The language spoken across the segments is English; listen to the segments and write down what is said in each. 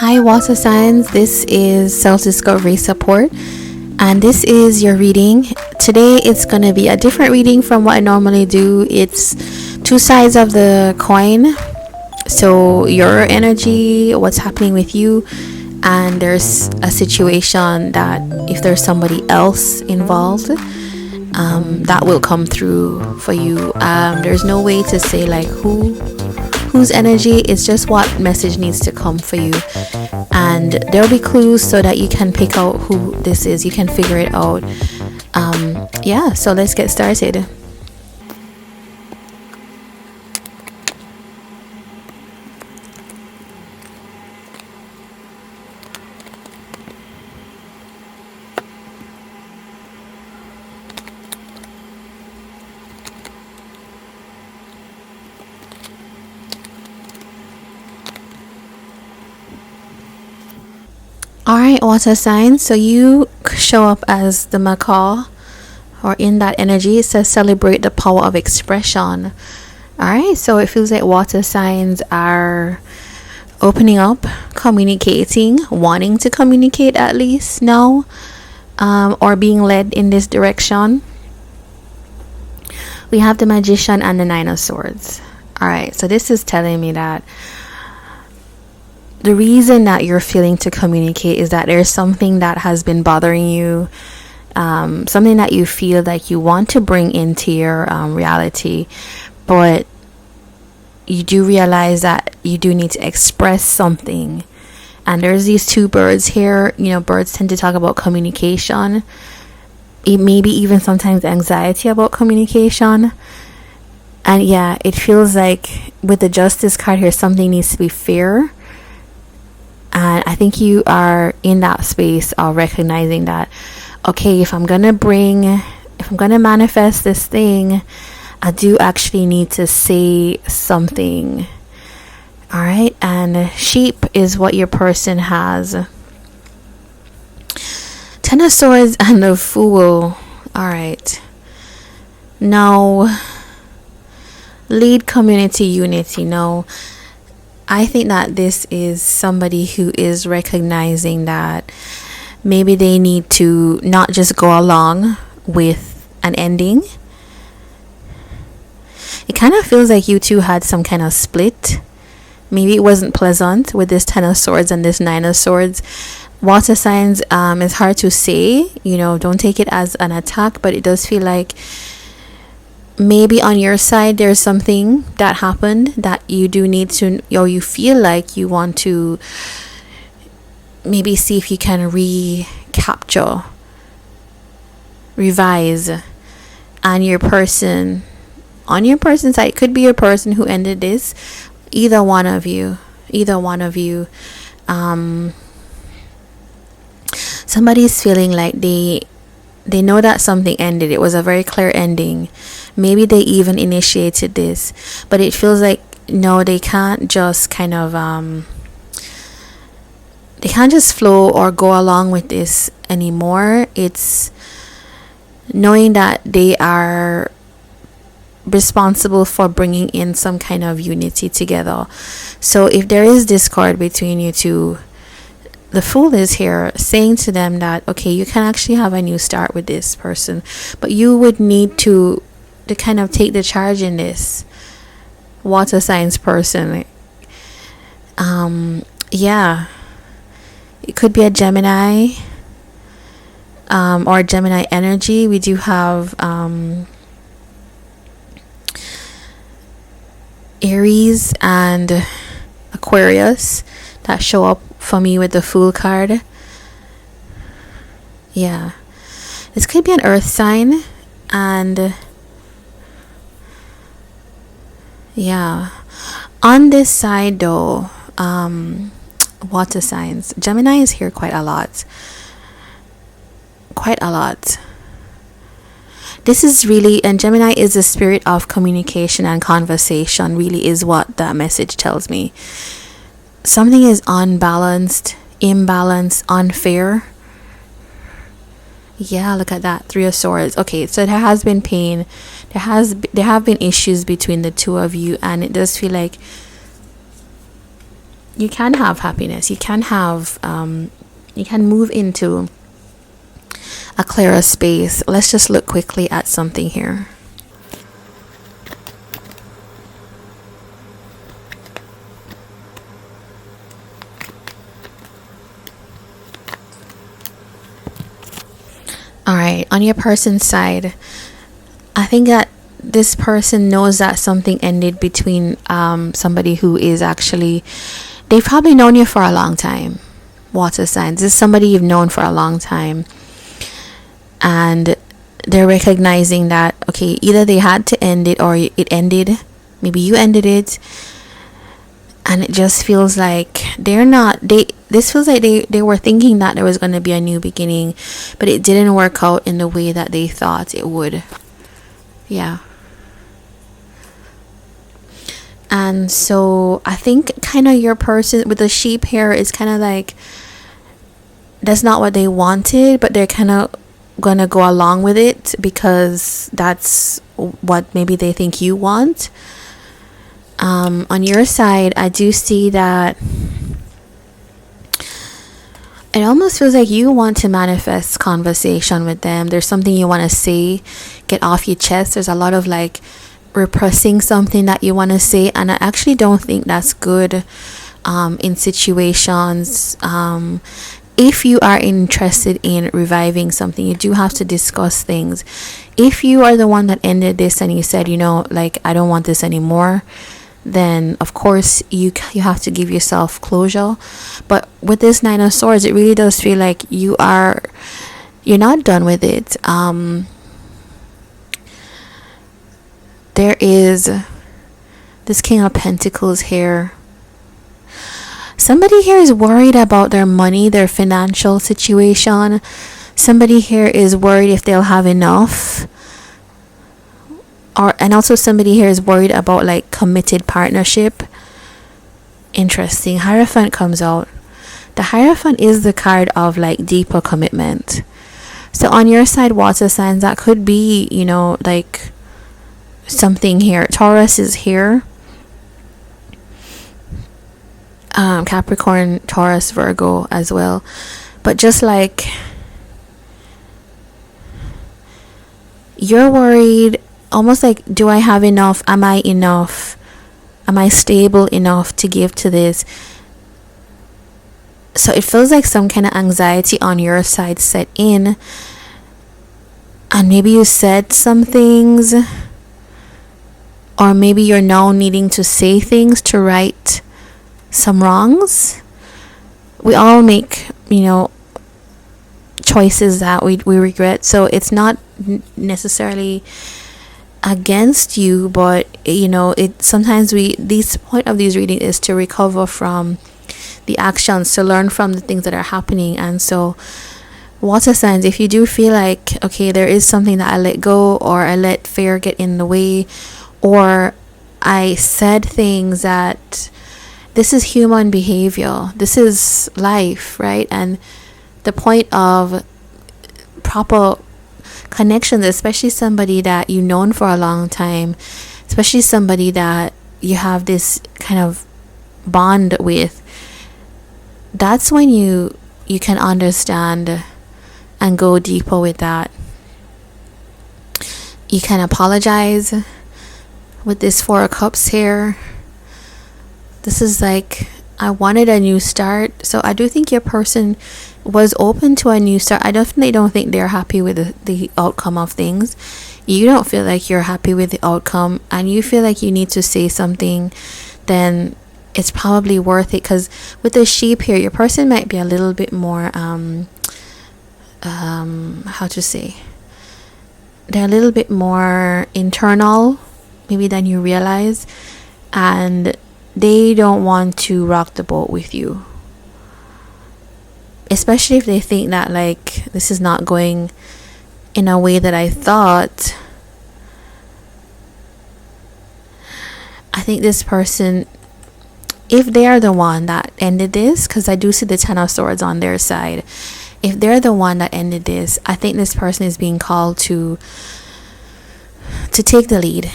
Hi, water signs. This is self discovery support, and this is your reading. Today, it's going to be a different reading from what I normally do. It's two sides of the coin. So, your energy, what's happening with you, and there's a situation that if there's somebody else involved, that will come through for you. There's no way to say like whose energy. It's just what message needs to come for you, and there'll be clues so that you can pick out who this is. You can figure it out. So let's get started. Alright, water signs. So you show up as the macaw, or in that energy. It says celebrate the power of expression. Alright, so it feels like water signs are opening up, communicating, wanting to communicate at least now, or being led in this direction. We have the Magician and the Nine of Swords. Alright, so this is telling me that the reason that you're feeling to communicate is that there's something that has been bothering you, something that you feel like you want to bring into your reality, but you do realize that you do need to express something. And there's these two birds here. You know, birds tend to talk about communication, maybe even sometimes anxiety about communication. And yeah, it feels like with the Justice card here, something needs to be fair. And I think you are in that space of recognizing that, okay, if I'm going to manifest this thing, I do actually need to say something. All right. And sheep is what your person has. Ten of Swords and the Fool. All right. Now, lead community unity. No. I think that this is somebody who is recognizing that maybe they need to not just go along with an ending. It kind of feels like you two had some kind of split. Maybe it wasn't pleasant with this Ten of Swords and this Nine of Swords. Water signs, it's hard to say. You know, don't take it as an attack, but it does feel like maybe on your side there's something that happened that you do need to, or you feel like you want to maybe see if you can recapture, revise. And your person, on your person's side, it could be your person who ended this. Either one of you, somebody's feeling like they know that something ended. It was a very clear ending. Maybe they even initiated this, but it feels like no, they can't just kind of they can't just flow or go along with this anymore. It's knowing that they are responsible for bringing in some kind of unity together. So if there is discord between you two, the Fool is here saying to them that, okay, you can actually have a new start with this person, but you would need to kind of take the charge in this. Water signs person. It could be a Gemini, or Gemini energy. We do have Aries and Aquarius that show up for me with the Fool card. Yeah, this could be an earth sign. And yeah, on this side though, water signs, Gemini is here quite a lot. This is really, and Gemini is the spirit of communication and conversation, really is what that message tells me. Something is unbalanced, imbalanced, unfair. Yeah, look at that. Three of Swords. Okay, so there has been pain. There have been issues between the two of you, and it does feel like you can have happiness. You can have you can move into a clearer space. Let's just look quickly at something here. All right, on your person's side, I think that this person knows that something ended between somebody who is actually, they've probably known you for a long time. Water signs, this is somebody you've known for a long time, and they're recognizing that, okay, either they had to end it or it ended. Maybe you ended it, and it just feels like this feels like they were thinking that there was going to be a new beginning, but it didn't work out in the way that they thought it would. Yeah. And so I think kind of your person with the sheep hair is kind of like, that's not what they wanted, but they're kind of gonna go along with it because that's what maybe they think you want. On your side, I do see that it almost feels like you want to manifest conversation with them. There's something you want to say, get off your chest. There's a lot of like repressing something that you want to say, and I actually don't think that's good in situations. If you are interested in reviving something, you do have to discuss things. If you are the one that ended this and you said, like, I don't want this anymore, then of course you have to give yourself closure. But with this Nine of Swords, it really does feel like you're not done with it. There is this King of Pentacles here. Somebody here is worried about their money, their financial situation. Somebody here is worried if they'll have enough. And also somebody here is worried about like committed partnership. Interesting. Hierophant comes out. The Hierophant is the card of like deeper commitment. So on your side, water signs, that could be, like something here. Taurus is here. Capricorn, Taurus, Virgo as well. But just like you're worried, almost like, do I have enough? Am I enough? Am I stable enough to give to this? So it feels like some kind of anxiety on your side set in, and maybe you said some things, or maybe you're now needing to say things to right some wrongs. We all make, choices that we regret. So it's not necessarily against you, but it sometimes the point of these readings is to recover from the actions, to learn from the things that are happening. And so water signs, if you do feel like, okay, there is something that I let go, or I let fear get in the way, or I said things that, this is human behavior, this is life, right? And the point of proper connections, especially somebody that you've known for a long time, especially somebody that you have this kind of bond with, that's when you can understand and go deeper with that. You can apologize with this Four of Cups here. This is like, I wanted a new start. So I do think your person was open to a new start. I definitely don't think they're happy with the outcome of things. You don't feel like you're happy with the outcome, and you feel like you need to say something, then it's probably worth it. Because with the sheep here, your person might be a little bit more how to say, they're a little bit more internal maybe than you realize, and they don't want to rock the boat with you, especially if they think that like, this is not going in a way that I thought. I think this person, if they are the one that ended this, because I do see the Ten of Swords on their side, if they're the one that ended this, I think this person is being called to take the lead.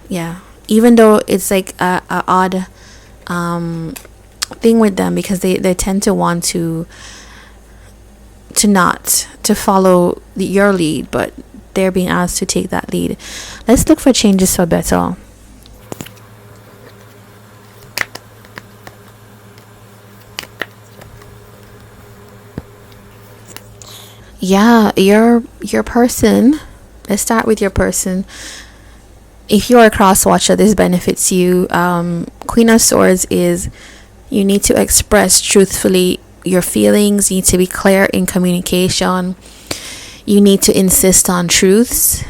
Yeah, even though it's like a odd thing with them, because they tend to want to not to follow your lead, but they're being asked to take that lead. Let's look for changes for better. Yeah, your person. Let's start with your person. If you're a cross watcher, this benefits you. Queen of Swords is, you need to express truthfully your feelings. You need to be clear in communication. You need to insist on truths.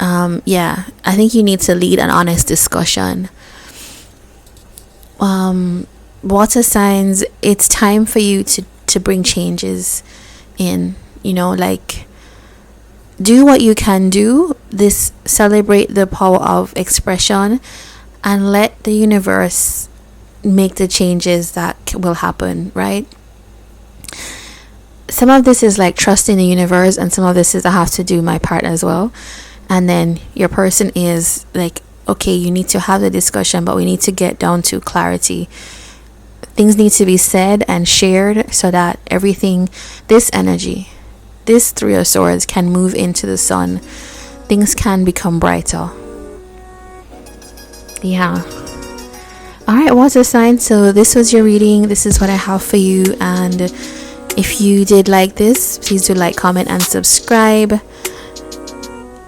Yeah, I think you need to lead an honest discussion. Water signs, it's time for you to bring changes in, like, do what you can do. This, celebrate the power of expression and let the universe make the changes that will happen, right? Some of this is like trusting the universe, and some of this is I have to do my part as well. And then your person is like, okay, you need to have the discussion, but we need to get down to clarity. Things need to be said and shared so that everything, this energy, this Three of Swords, can move into the sun. Things can become brighter. Yeah. All right, water sign. So this was your reading. This is what I have for you. And if you did like this, please do like, comment, and subscribe.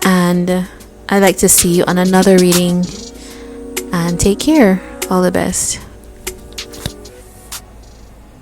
And I'd like to see you on another reading. And take care. All the best.